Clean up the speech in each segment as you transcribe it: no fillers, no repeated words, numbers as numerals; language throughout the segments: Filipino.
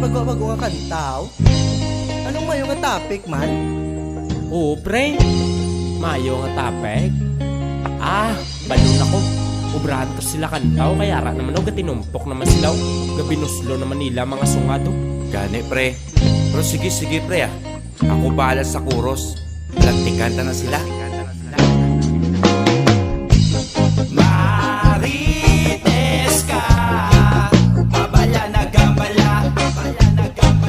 bago nga kantaw. Anong mayo nga topic man? Oo, pre. Mayo nga topic. Balon ako. Ubrahan to sila kantaw, kaya ra naman ako gatinumpok naman sila. Gabinuslo naman nila mga sungado. Gani pre. Pero sige pre ah. Ako bahala sa kuros. Lantikanta na sila. Marites ka, mabala na gambala,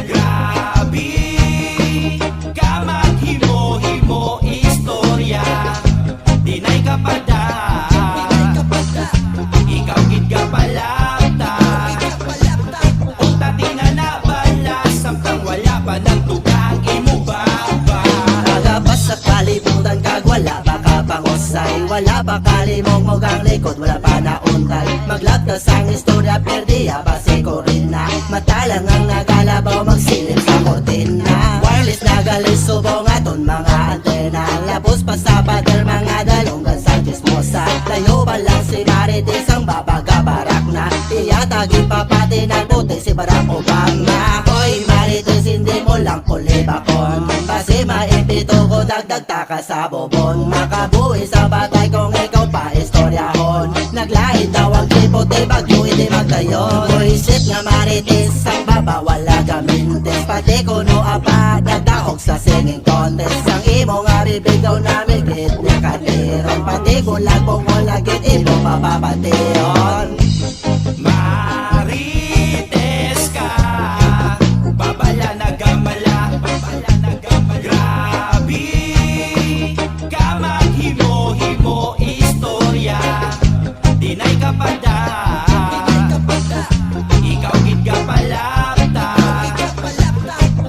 grabe ka maghimo-himo istorya. Dinay ka pa da, ikaw gid ka palapta. Unta di na nabala, samtang wala pa ng tugang imo baba. Nagabas sa kalibutan kag wala ba ka pangusay. Wala ba kalimong ang likod, wala pa nauntay. Maglagtas ang istorya, perdiya base ko rin na. Matalang ang nagalabaw, magsilip sa kortina. Wireless nagalis subong aton mga antena. Labos pa sa pader mga dalunggan sa chismosa. Layo ba lang si Marites ang babagabarak na. Iyatagin pa pati ng puti si Barack Obama. Hoy Marites, hindi mo lang kulibakon. Kasi maimbito ko dagdag taka sa bobon. Makabuhi sa batay kung ikaw pa istoryahon. Naglain daw ang tipo, di bagyo hindi magdayon. Buisit nga Marites, ang babawala gamintes. Pati kuno apa, nagdahog sa singing contest. Ang imo nga ribig daw namin git niya katiron. Pati kulag pong mulagit, imo papapatiyon. Marites ka, babala na gambala, grabe ka maghimo-himo istorya. Dinay ka pa da, ikaw gid ka palapta.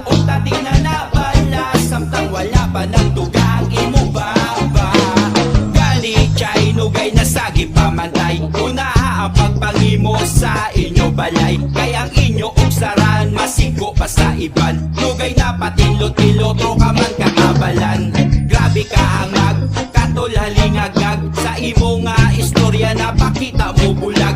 Unta di na nabala, samtang wala pa ng tugang imo baba. Gani chay nugay na sagi pamantay. Una ang pagpangimo sa inyo balay. Kaya ang inyo uksaran, masigo pa sa iban. Nugay na patilot-tilot, o ka man kakabalan. Grabe ka hangag, katol halingagag. Sa imo nga istorya na pakita mo bulag.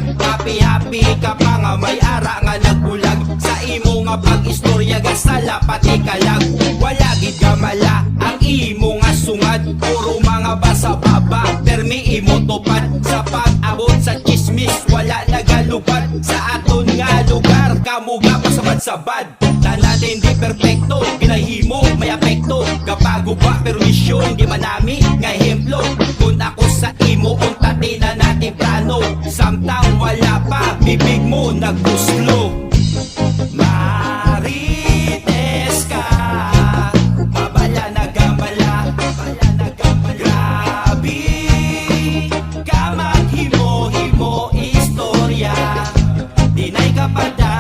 Happy ka pa nga may ara nga nagbulag. Sa imo nga pag-istorya gasala pati kalag. Wala gid gamala ang imo nga sungad. Puro mga basa baba, permi imo tupad. Sa pag-abot sa chismis, wala nagalupad. Sa aton nga lugar, kamuga pa sabad-sabad. Natin di perfecto, ginahimo may apekto. Kapag uba permisyon, hindi manami nga ehemplo. Kung ako sa imo, unta di na natin plano. Samtang wala pa, bibig mo nagpuslo. Marites ka, mabala na gambala, grabe ka maghimo-himo istorya. Dinay ka pa da,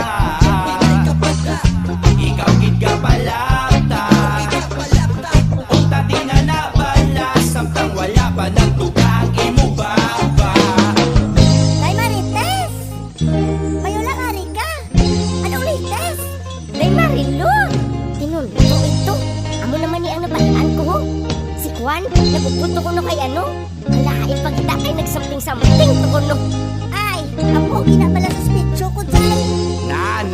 ikaw gid ka palapta. Unta di na nabala, samtang wala pa ng tugang imo baba. Day Marites! Mayo lang ari ka! Anong latest? Day Marilo! Tinulbo ito. Amo naman ni ang nabalaan ko ho. Si Juan, nagupunto ko no kay ano? Alain pag kita kay nagsamping-samping to ko no. Ay, amo ginabala sa spitsyo ko dyan.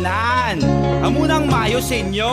Nan! Amo nang mayo sa inyo.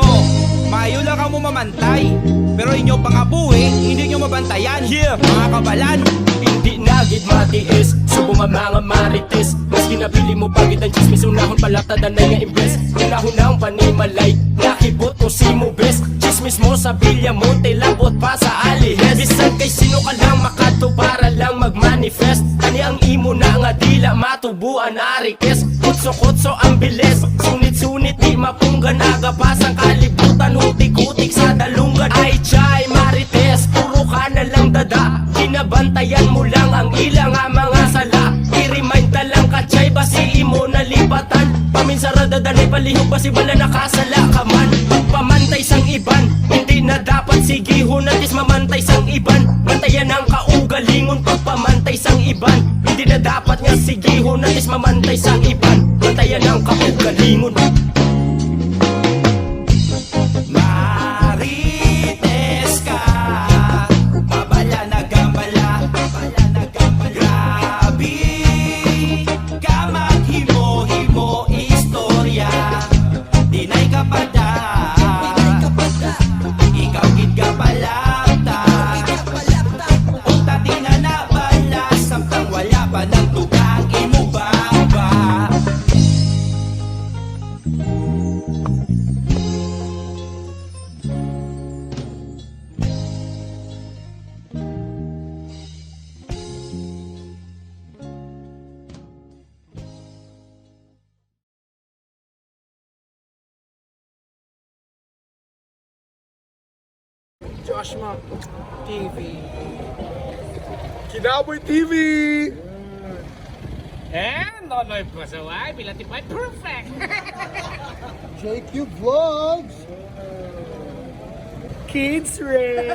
Mayo lang kamo mamantay. Pero inyo pangabuhi, hindi nyo mabantayan. Mga kabalan, Hindi nagid matiis, subo nga mga Marites. Mas kinabili mo pagit ang chismis, unahon palatadan na nga imbes. Unahon na ang panimalay, nakibot mo si mo bes. Chismis mo sa bilya mo, tilabot pa sa alihes. Bisan kay sino ka lang makato para lang magmanifest. Ani ang imo na nga dila matubuan arikes. Kutso-kutso ang bilis, sunit-sunit di mapunggan. Agapasang kalibutan, hutik-hutik sa dalunggan. Ay chay Marites, puro ka na lang dada. Binabantayan mo lang ang ilang mga sala. I-remind na lang ka chay, basi imo nalipatan. Paminsaradadan ay palihog, basi bala nakasala ka man. Pagpamantay sang iban, hindi na dapat sigihon natis mamantay sang iban. Bantayan ang kaugalingon pagpamantay sang iban. Hindi na dapat nga sigihon natis mamantay sang iban. Bantayan ang kaugalingon. Marites ka, mabala na gambala, grabe ka maghimo-himo istorya. Dinay ka Joshma TV. Kinaboy TV! And Nonoy Pasaway, Pilatipay, perfect! JQ Vlogs! Kids Ray!